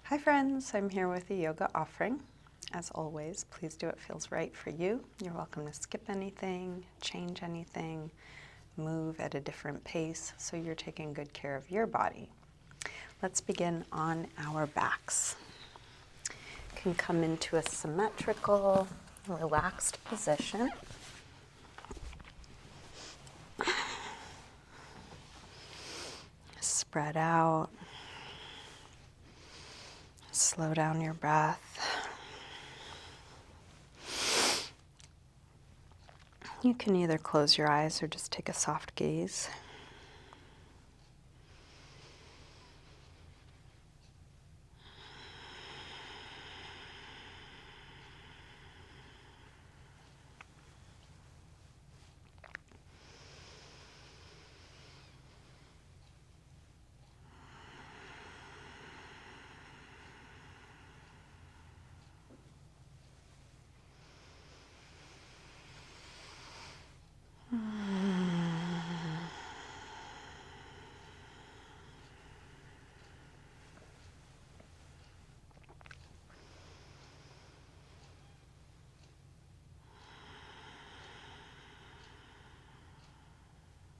Hi friends, I'm here with a yoga offering. As always, please do what feels right for you. You're welcome to skip anything, change anything, move at a different pace so you're taking good care of your body. Let's begin on our backs. You can come into a symmetrical, relaxed position. Spread out. Slow down your breath. You can either close your eyes or just take a soft gaze.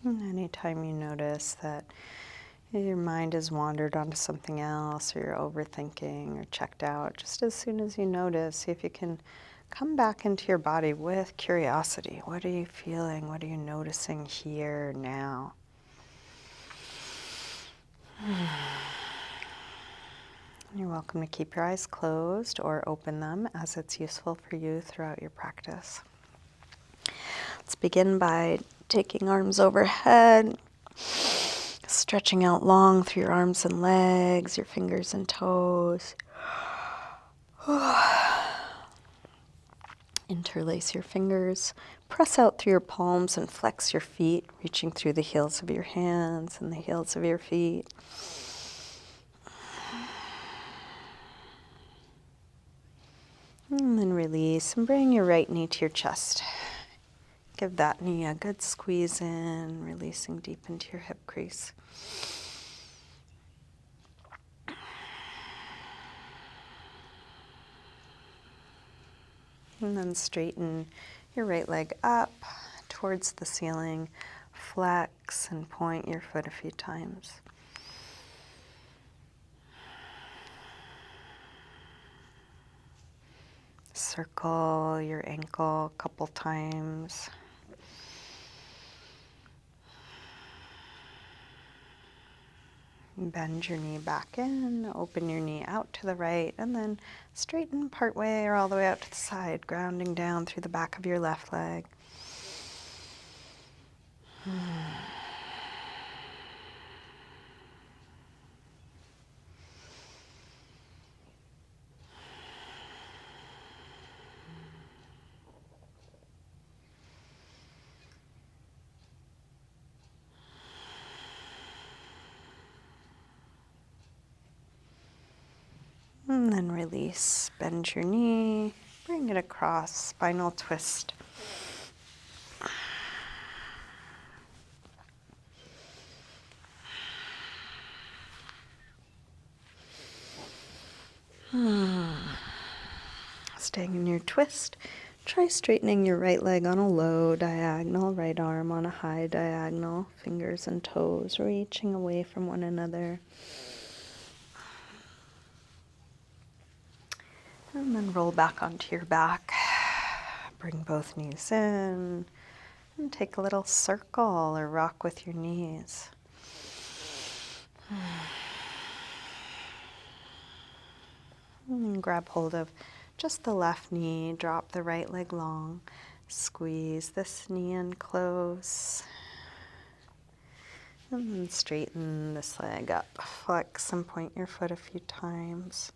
And anytime you notice that your mind has wandered onto something else, or you're overthinking or checked out, just as soon as you notice, see if you can come back into your body with curiosity. What are you feeling? What are you noticing here now? You're welcome to keep your eyes closed or open them as it's useful for you throughout your practice. Let's begin by taking arms overhead, stretching out long through your arms and legs, your fingers and toes. Interlace your fingers, press out through your palms and flex your feet, reaching through the heels of your hands and the heels of your feet. And then release and bring your right knee to your chest. Give that knee a good squeeze in, releasing deep into your hip crease. And then straighten your right leg up towards the ceiling. Flex and point your foot a few times. Circle your ankle a couple times. Bend your knee back in, open your knee out to the right, and then straighten part way or all the way out to the side, grounding down through the back of your left leg. And then release, bend your knee, bring it across, spinal twist. Staying in your twist, try straightening your right leg on a low diagonal, right arm on a high diagonal, fingers and toes reaching away from one another. And then roll back onto your back. Bring both knees in and take a little circle or rock with your knees. And grab hold of just the left knee, drop the right leg long, squeeze this knee in close, and then straighten this leg up. Flex and point your foot a few times.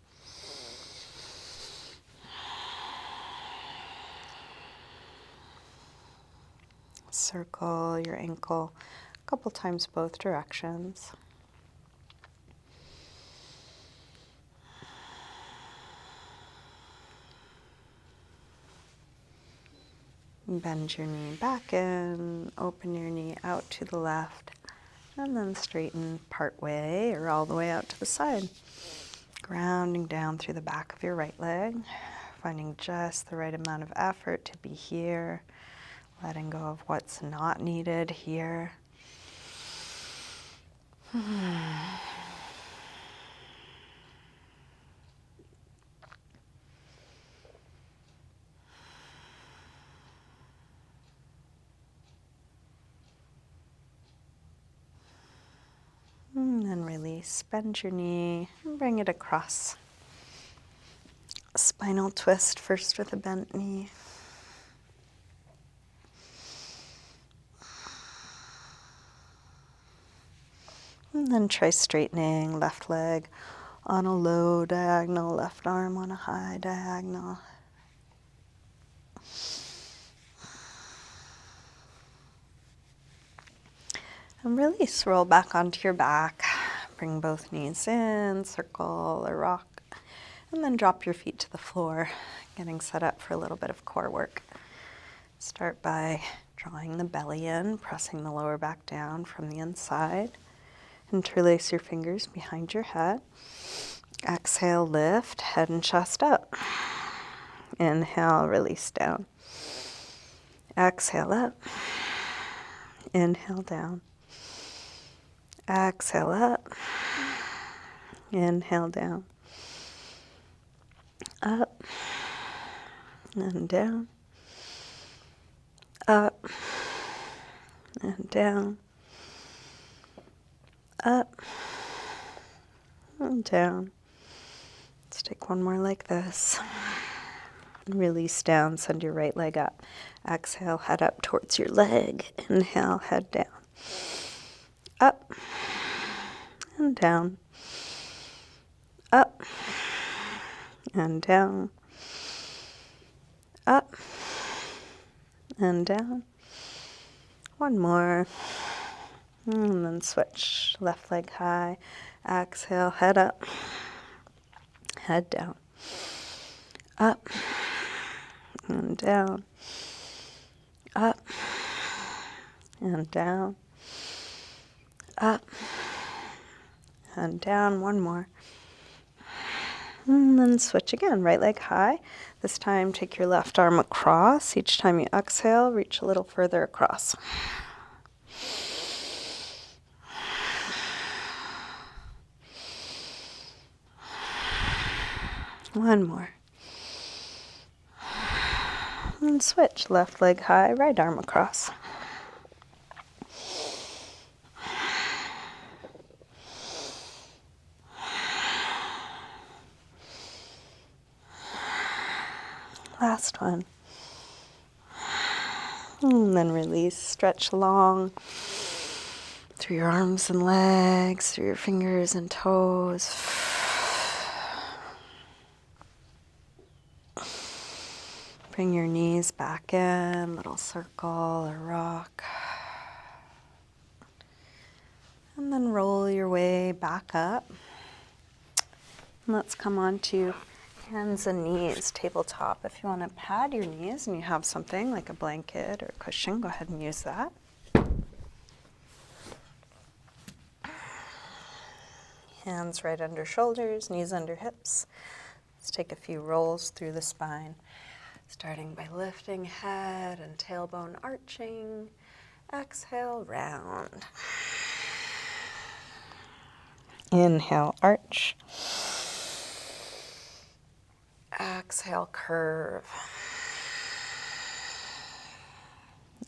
Circle your ankle a couple times both directions. Bend your knee back in, open your knee out to the left, and then straighten part way or all the way out to the side. Grounding down through the back of your right leg, finding just the right amount of effort to be here, letting go of what's not needed here. And then release, bend your knee, and bring it across. Spinal twist first with a bent knee. And then try straightening left leg on a low diagonal, left arm on a high diagonal. And release, roll back onto your back. Bring both knees in, circle or rock. And then drop your feet to the floor, getting set up for a little bit of core work. Start by drawing the belly in, pressing the lower back down from the inside. Interlace your fingers behind your head. Exhale, lift, head and chest up. Inhale, release down. Exhale up. Inhale down. Exhale up. Inhale down. Up and down. Up and down. Up and down. Let's take one more like this. Release down, send your right leg up. Exhale, head up towards your leg. Inhale, head down. Up and down. Up and down. Up and down. One more. And then switch. Left leg high. Exhale, head up. Head down. Up and down. Up and down. Up and down. One more. And then switch again. Right leg high. This time take your left arm across. Each time you exhale, reach a little further across. One more. And switch. Left leg high, right arm across. Last one. And then release. Stretch long through your arms and legs, through your fingers and toes. Bring your knees back in, little circle or rock. And then roll your way back up. And let's come on to hands and knees, tabletop. If you want to pad your knees and you have something like a blanket or a cushion, go ahead and use that. Hands right under shoulders, knees under hips. Let's take a few rolls through the spine, starting by lifting head and tailbone arching. Exhale, round. Inhale, arch. Exhale, curve.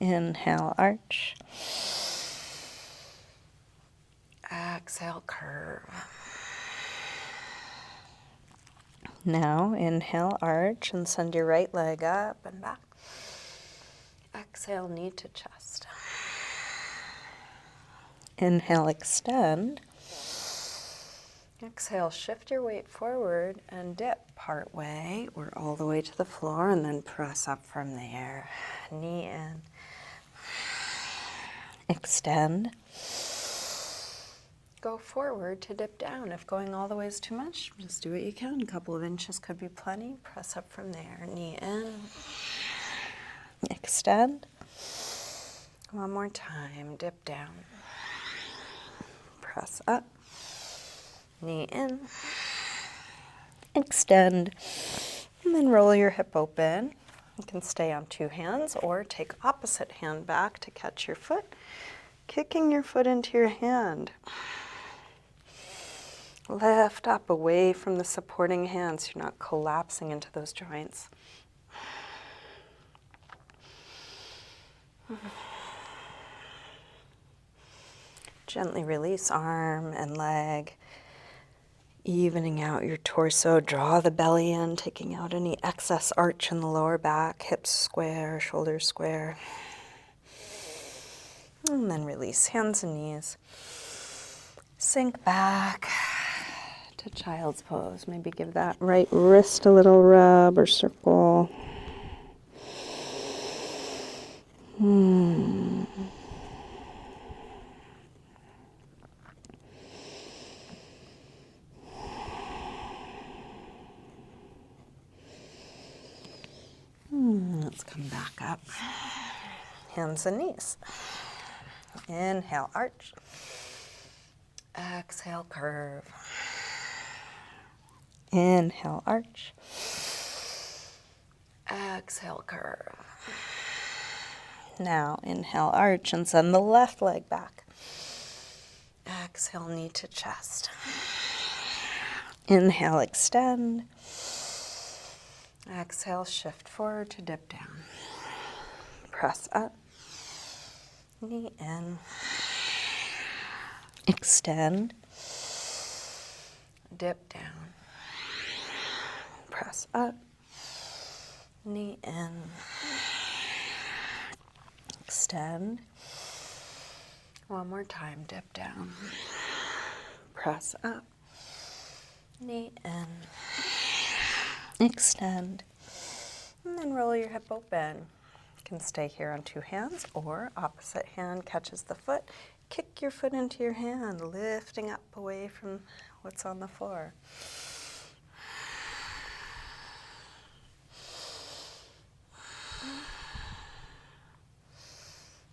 Inhale, arch. Exhale, curve. Now, inhale, arch, and send your right leg up and back. Exhale, knee to chest. Inhale, extend. Exhale, shift your weight forward and dip part way or all the way to the floor, and then press up from there. Knee in. Extend. Go forward to dip down. If going all the way is too much, just do what you can. A couple of inches could be plenty. Press up from there. Knee in. Extend. One more time. Dip down. Press up. Knee in. extend, and then roll your hip open. You can stay on two hands or take opposite hand back to catch your foot, kicking your foot into your hand. Lift up away from the supporting hands. You're not collapsing into those joints. Gently release arm and leg, evening out your torso. Draw the belly in, taking out any excess arch in the lower back, hips square, shoulders square. And then release hands and knees. Sink back to child's pose. Maybe give that right wrist a little rub or circle. Let's come back up. Hands and knees. Inhale, arch. Exhale, curve. Inhale, arch. Exhale, curve. Now inhale, arch, and send the left leg back. Exhale, knee to chest. Inhale, extend. Exhale, shift forward to dip down. Press up. Knee in. Extend. Dip down. Press up. Knee in. Extend. One more time, dip down. Press up. Knee in. Extend. And then roll your hip open. You can stay here on two hands or opposite hand catches the foot. Kick your foot into your hand, lifting up away from what's on the floor.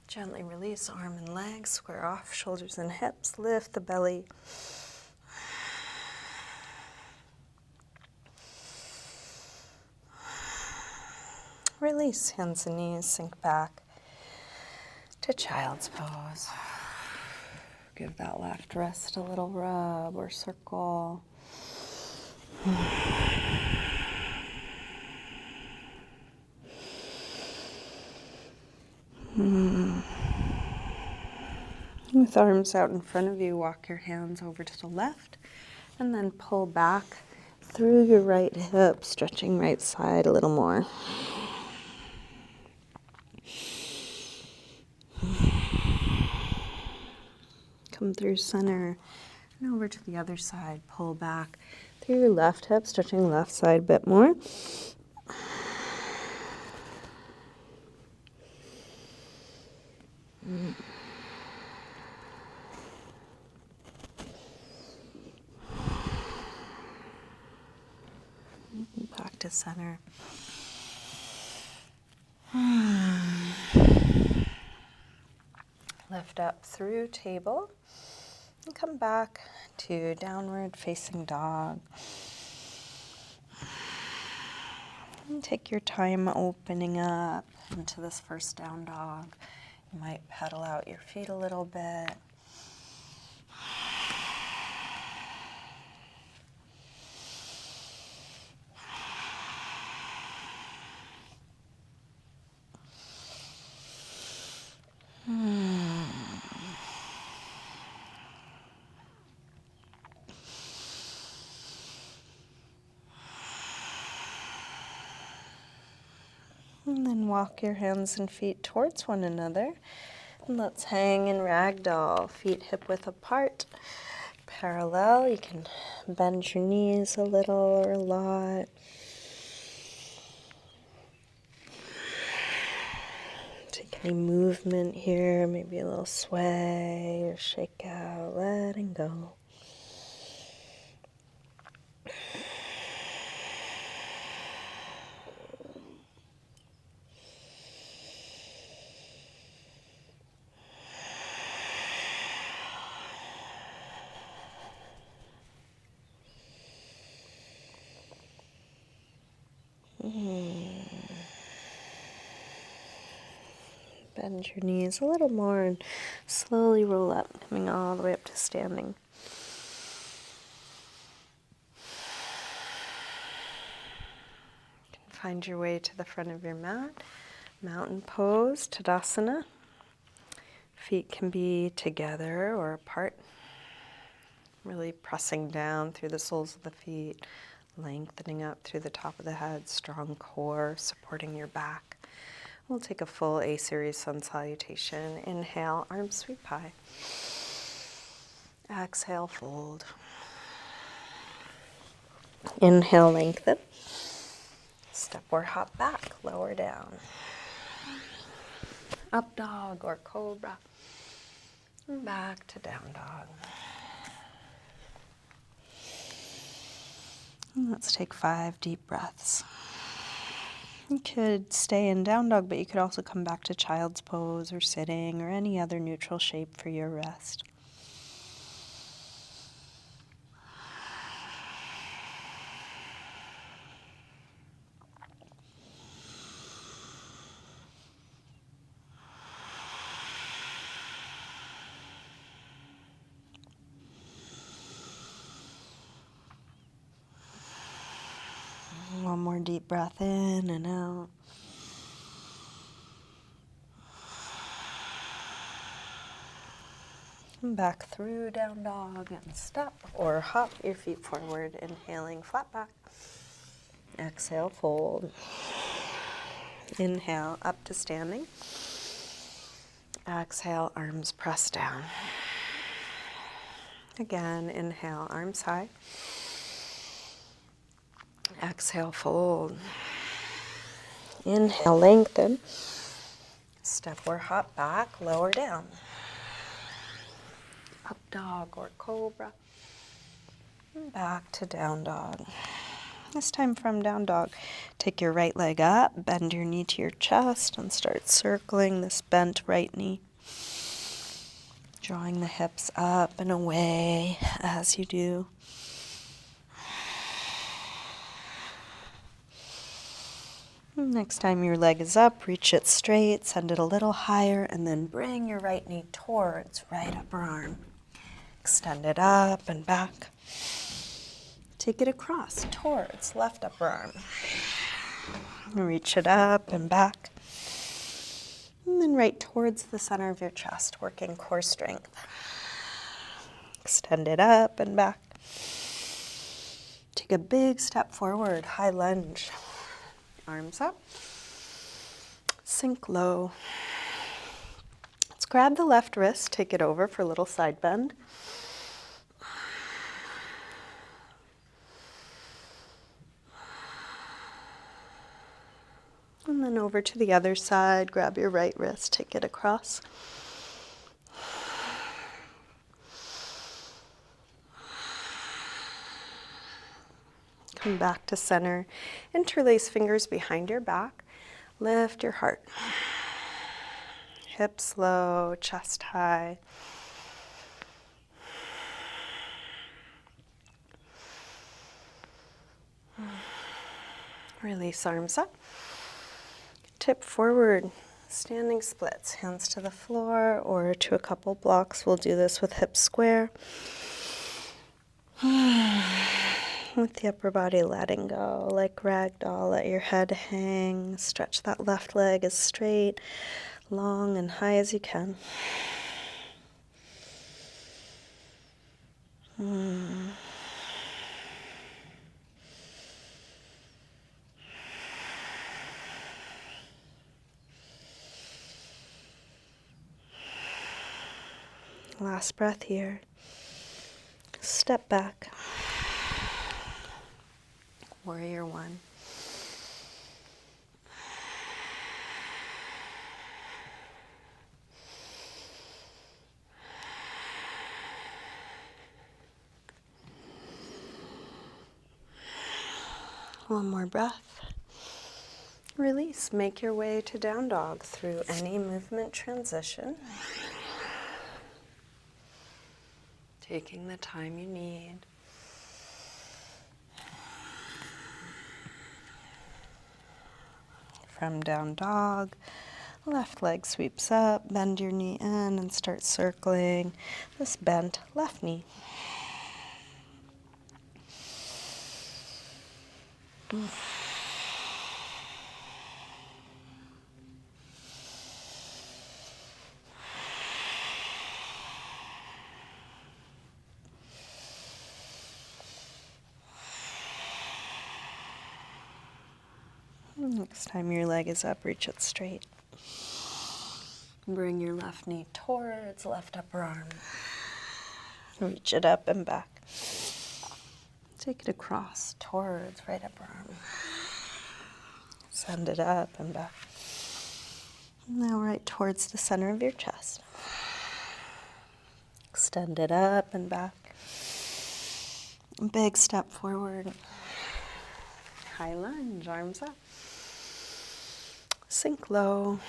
Gently release arm and leg, square off shoulders and hips, lift the belly. Release hands and knees, sink back to child's pose. Give that left wrist a little rub or circle. With arms out in front of you, walk your hands over to the left and then pull back through your right hip, stretching right side a little more. Come through center and over to the other side. Pull back through your left hip, stretching left side a bit more. Back to center. Lift up through table and come back to downward facing dog. And take your time opening up into this first down dog. You might pedal out your feet a little bit. And then walk your hands and feet towards one another. And let's hang in ragdoll, feet hip width apart, parallel. You can bend your knees a little or a lot. Take any movement here, maybe a little sway or shake out, letting go. Bend your knees a little more and slowly roll up, coming all the way up to standing. You can find your way to the front of your mat. Mountain pose, Tadasana. Feet can be together or apart. Really pressing down through the soles of the feet, lengthening up through the top of the head, strong core supporting your back. We'll take a full A series sun salutation. Inhale, arms sweep high. Exhale, fold. Inhale, lengthen. Step or hop back, lower down. Up dog or cobra. And back to down dog. And let's take 5 deep breaths. You could stay in down dog, but you could also come back to child's pose or sitting or any other neutral shape for your rest. One more deep breath in and out. And back through down dog and step or hop your feet forward, inhaling flat back. Exhale, fold. Inhale, up to standing. Exhale, arms press down. Again, inhale, arms high. Exhale, fold. Inhale, lengthen. Step or hop back, lower down. Up dog or cobra. And back to down dog. This time from down dog, take your right leg up, bend your knee to your chest, and start circling this bent right knee. Drawing the hips up and away as you do. Next time your leg is up, reach it straight, send it a little higher, and then bring your right knee towards right upper arm. Extend it up and back. Take it across towards left upper arm. Reach it up and back. And then right towards the center of your chest, working core strength. Extend it up and back. Take a big step forward, high lunge. Arms up. Sink low. Let's grab the left wrist, take it over for a little side bend. And then over to the other side, grab your right wrist, take it across. Come back to center. Interlace fingers behind your back. Lift your heart. Hips low, chest high. Release arms up. Tip forward, standing splits, hands to the floor or to a couple blocks. We'll do this with hips square. With the upper body letting go, like ragdoll, let your head hang. Stretch that left leg as straight, long, and high as you can. Last breath here. Step back. Warrior one. One more breath. Release. Make your way to down dog through any movement transition. Taking the time you need. from down dog. Left leg sweeps up, bend your knee in and start circling this bent left knee. Next time your leg is up, reach it straight. Bring your left knee towards left upper arm. Reach it up and back. Take it across towards right upper arm. Send it up and back. Now right towards the center of your chest. Extend it up and back. Big step forward. High lunge, arms up. Sink low.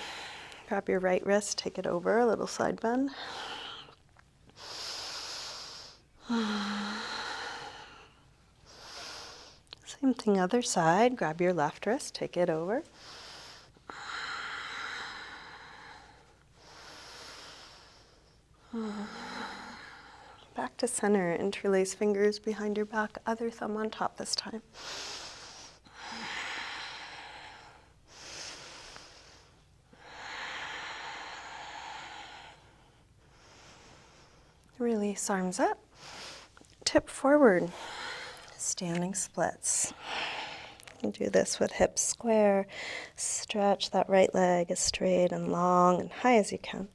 Grab your right wrist, take it over, a little side bend. Same thing other side. Grab your left wrist, take it over. Back to center. Interlace fingers behind your back. Other thumb on top this time. Release, arms up. Tip forward. Standing splits. You do this with hips square. Stretch that right leg as straight and long and high as you can.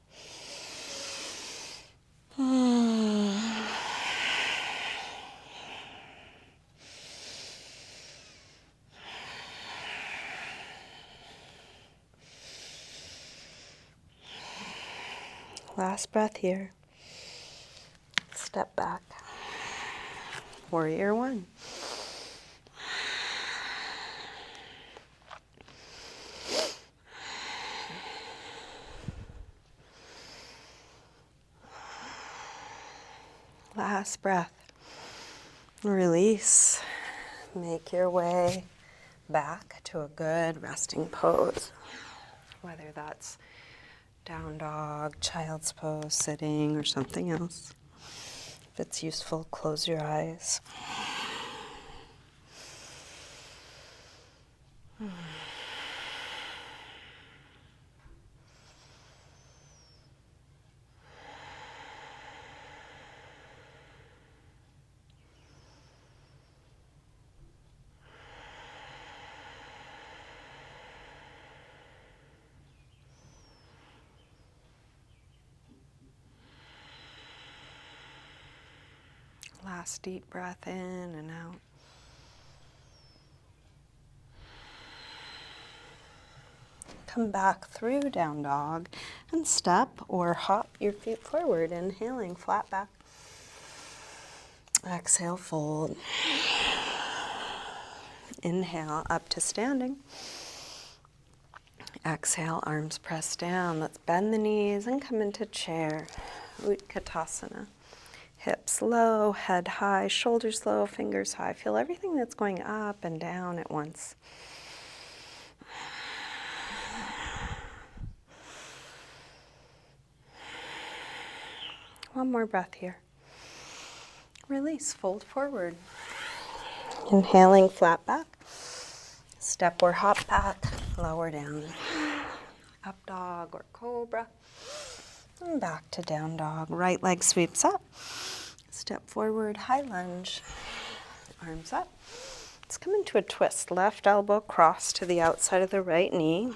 Last breath here. Step back. Warrior one. Last breath. Release. Make your way back to a good resting pose. Whether that's down dog, child's pose, sitting, or something else. If it's useful, close your eyes. Last deep breath in and out. Come back through down dog and step or hop your feet forward, inhaling flat back. Exhale, fold. Inhale, up to standing. Exhale, arms press down. Let's bend the knees and come into chair. Utkatasana. Hips low, head high, shoulders low, fingers high. Feel everything that's going up and down at once. One more breath here. Release, fold forward. Inhaling, flat back. Step or hop back, lower down. Up dog or cobra. And back to down dog. Right leg sweeps up. Step forward, high lunge. Arms up. Let's come into a twist. Left elbow cross to the outside of the right knee.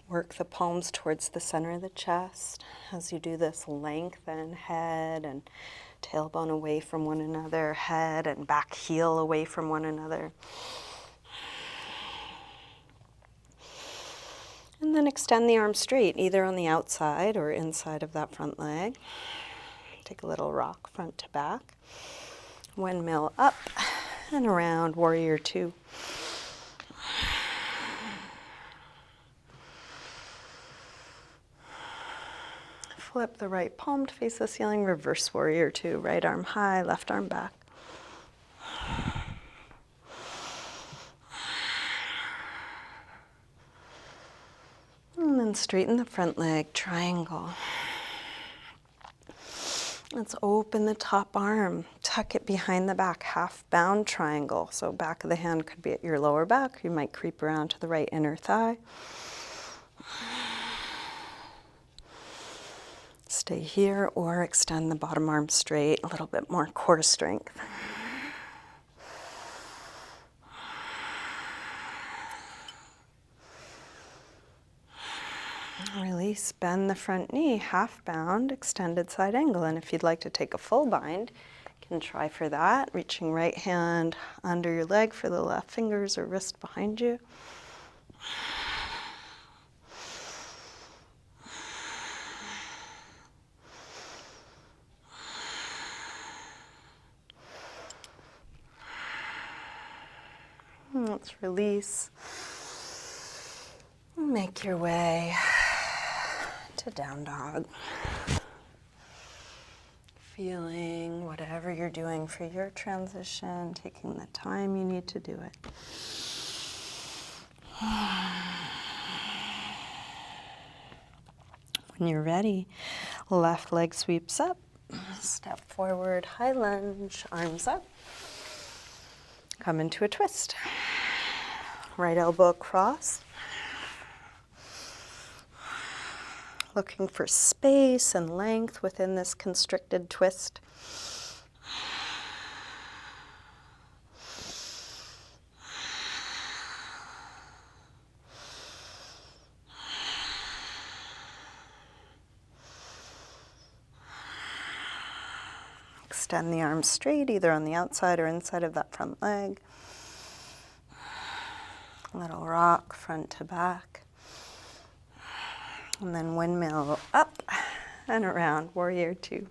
Work the palms towards the center of the chest. As you do this, lengthen head and tailbone away from one another, head and back heel away from one another. And then extend the arms straight, either on the outside or inside of that front leg. Take a little rock front to back. Windmill up and around, warrior two. Flip the right palm to face the ceiling, reverse warrior two. Right arm high, left arm back. And straighten the front leg, triangle. Let's open the top arm, tuck it behind the back, half bound triangle. So back of the hand could be at your lower back. You might creep around to the right inner thigh. Stay here or extend the bottom arm straight, a little bit more core strength. Release, bend the front knee, half bound, extended side angle. And if you'd like to take a full bind, you can try for that. Reaching right hand under your leg for the left fingers or wrist behind you. Let's release. Make your way to down dog. Feeling whatever you're doing for your transition, taking the time you need to do it. When you're ready, left leg sweeps up, step forward, high lunge, arms up. Come into a twist. Right elbow across. Looking for space and length within this constricted twist. Extend the arms straight, either on the outside or inside of that front leg. Little rock, front to back. And then windmill up and around, warrior two.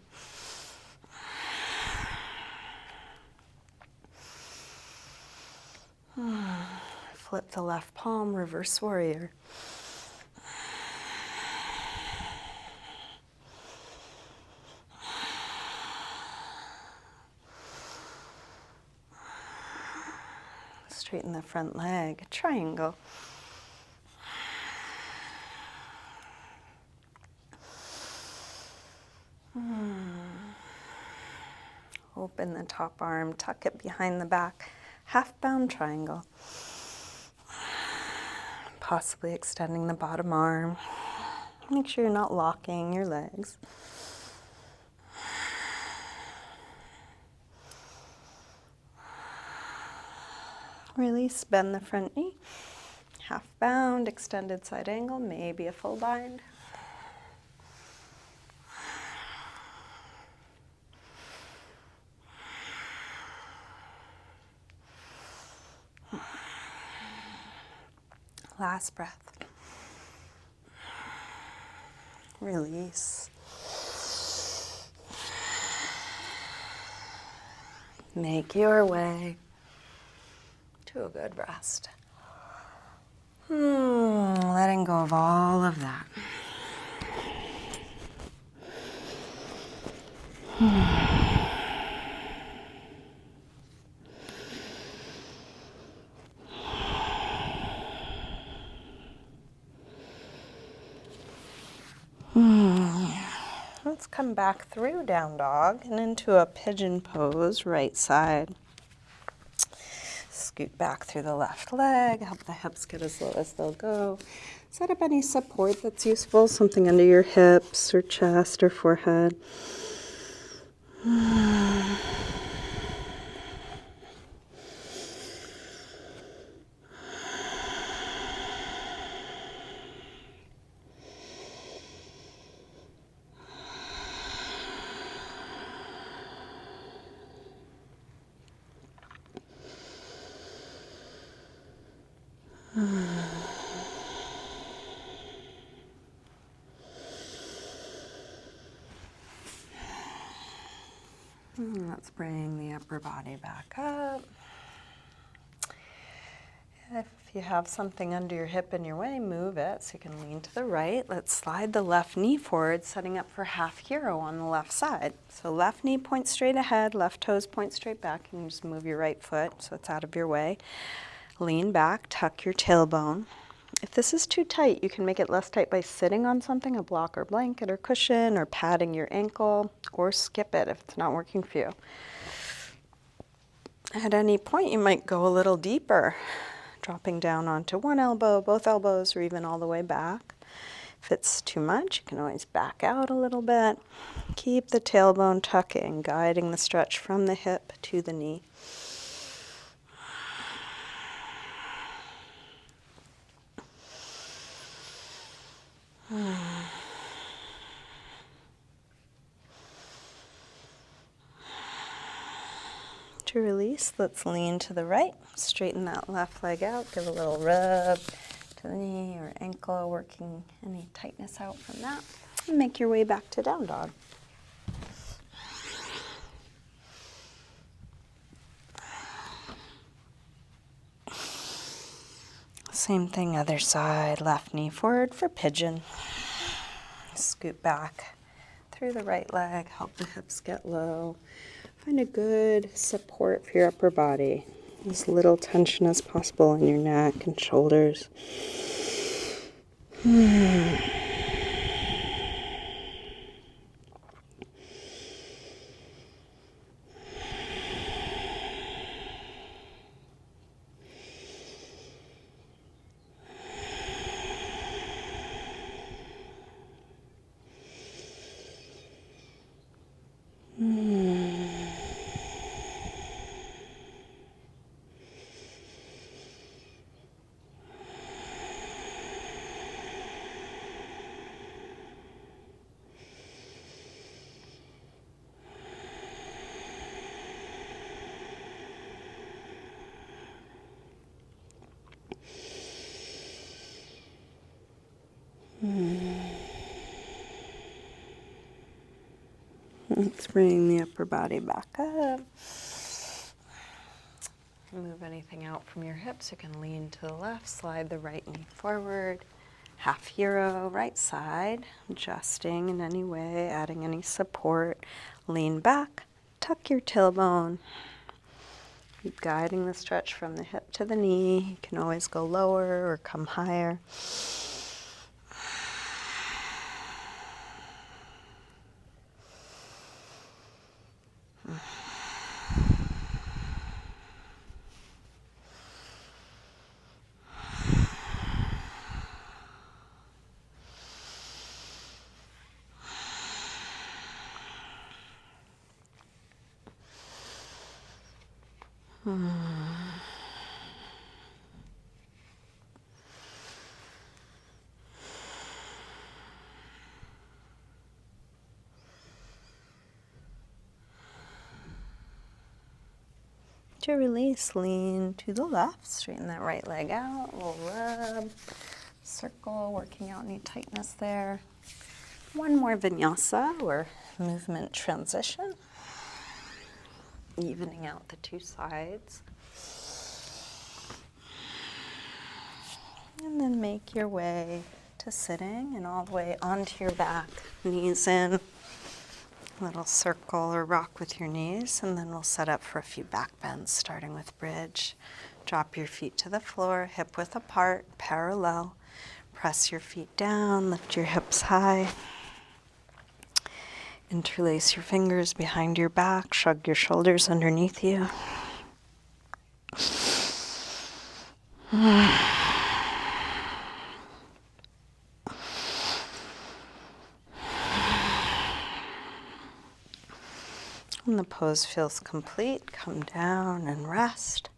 Flip the left palm, reverse warrior. Straighten the front leg, triangle. Open the top arm, tuck it behind the back, half bound triangle. Possibly extending the bottom arm. Make sure you're not locking your legs. Release, bend the front knee. Half bound, extended side angle, maybe a full bind. Last breath. Release. Make your way to a good rest. Letting go of all of that. Let's come back through down dog and into a pigeon pose, right side. Scoot back through the left leg, help the hips get as low as they'll go. Set up any support that's useful, something under your hips or chest or forehead. Let's bring the upper body back up. If you have something under your hip in your way, move it so you can lean to the right. Let's slide the left knee forward, setting up for half hero on the left side. So left knee points straight ahead, left toes point straight back, and you just move your right foot so it's out of your way. Lean back, tuck your tailbone. If this is too tight, you can make it less tight by sitting on something, a block or blanket or cushion, or padding your ankle, or skip it if it's not working for you. At any point, you might go a little deeper, dropping down onto one elbow, both elbows, or even all the way back. If it's too much, you can always back out a little bit. Keep the tailbone tucking, guiding the stretch from the hip to the knee. To release, let's lean to the right, straighten that left leg out, give a little rub to the knee or ankle, working any tightness out from that, and make your way back to down dog. Same thing, other side, left knee forward for pigeon. Scoot back through the right leg, help the hips get low. Find a good support for your upper body. As little tension as possible in your neck and shoulders. Let's bring the upper body back up. Move anything out from your hips. You can lean to the left, slide the right knee forward. Half euro, right side, adjusting in any way, adding any support. Lean back, tuck your tailbone. Keep guiding the stretch from the hip to the knee. You can always go lower or come higher. To release, lean to the left, straighten that right leg out, a little rub, circle, working out any tightness there. One more vinyasa or movement transition, evening out the two sides. And then make your way to sitting and all the way onto your back, knees in. Little circle or rock with your knees, and then we'll set up for a few back bends, starting with bridge. Drop your feet to the floor, hip width apart, parallel. Press your feet down, lift your hips high. Interlace your fingers behind your back, shrug your shoulders underneath you. When the pose feels complete, come down and rest.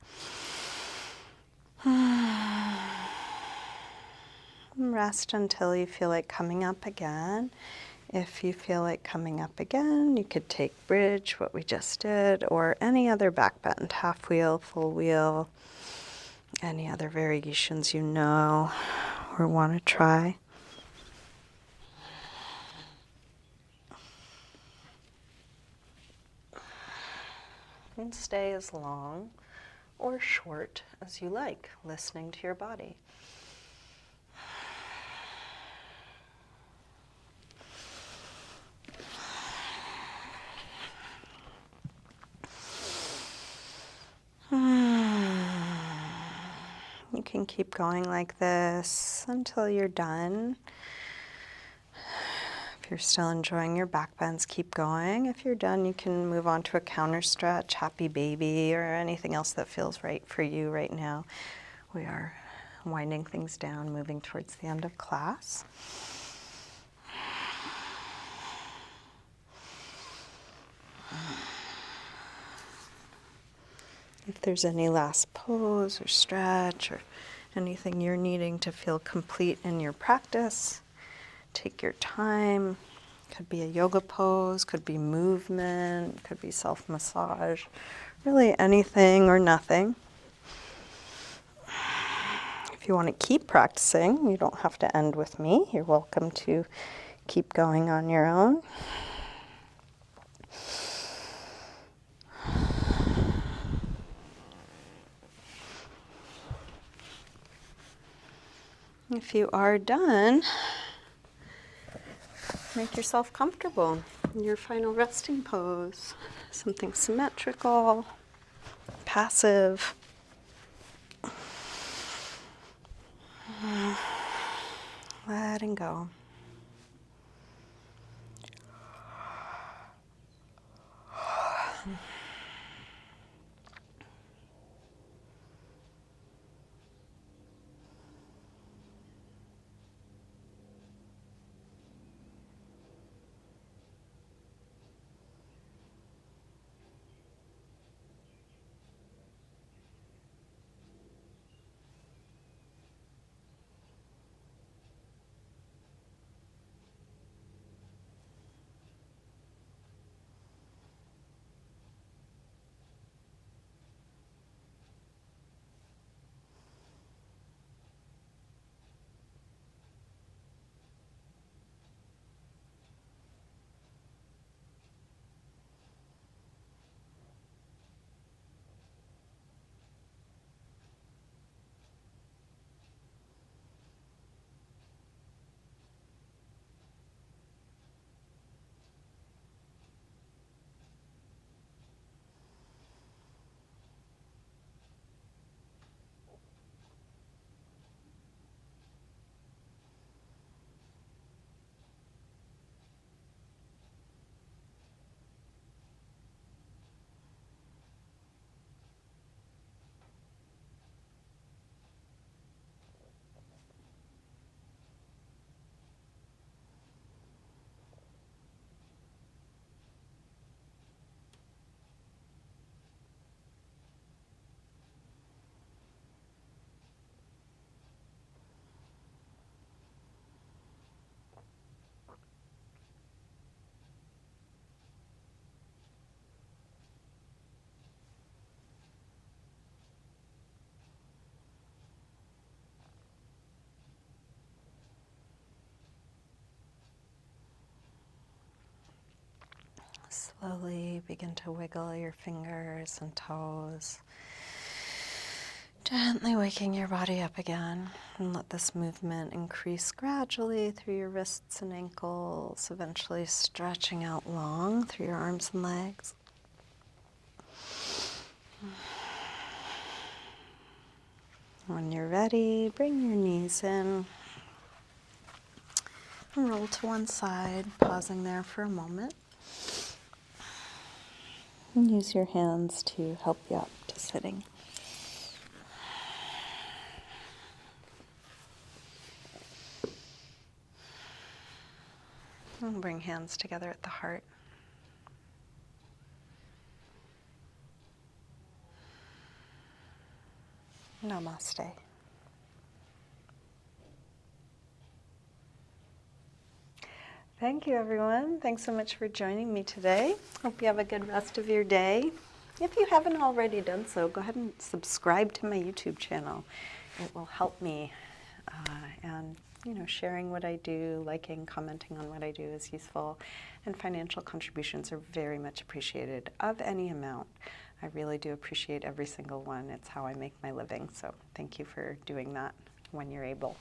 Rest until you feel like coming up again. If you feel like coming up again, you could take bridge, what we just did, or any other back bend, half wheel, full wheel, any other variations you know or want to try. And stay as long or short as you like, listening to your body. You can keep going like this until you're done. If you're still enjoying your back bends, keep going. If you're done, you can move on to a counter stretch, happy baby, or anything else that feels right for you right now. We are winding things down, moving towards the end of class. If there's any last pose or stretch or anything you're needing to feel complete in your practice, take your time. Could be a yoga pose, could be movement, could be self-massage, really anything or nothing. If you want to keep practicing, you don't have to end with me. You're welcome to keep going on your own. If you are done, make yourself comfortable in your final resting pose. Something symmetrical, passive. Letting go. Slowly begin to wiggle your fingers and toes, gently waking your body up again, and let this movement increase gradually through your wrists and ankles, eventually stretching out long through your arms and legs. When you're ready, bring your knees in and roll to one side, pausing there for a moment. And use your hands to help you up to sitting. And bring hands together at the heart. Namaste. Thank you, everyone. Thanks so much for joining me today. Hope you have a good rest of your day. If you haven't already done so, go ahead and subscribe to my YouTube channel. It will help me. And sharing what I do, liking, commenting on what I do is useful. And financial contributions are very much appreciated of any amount. I really do appreciate every single one. It's how I make my living. So thank you for doing that when you're able.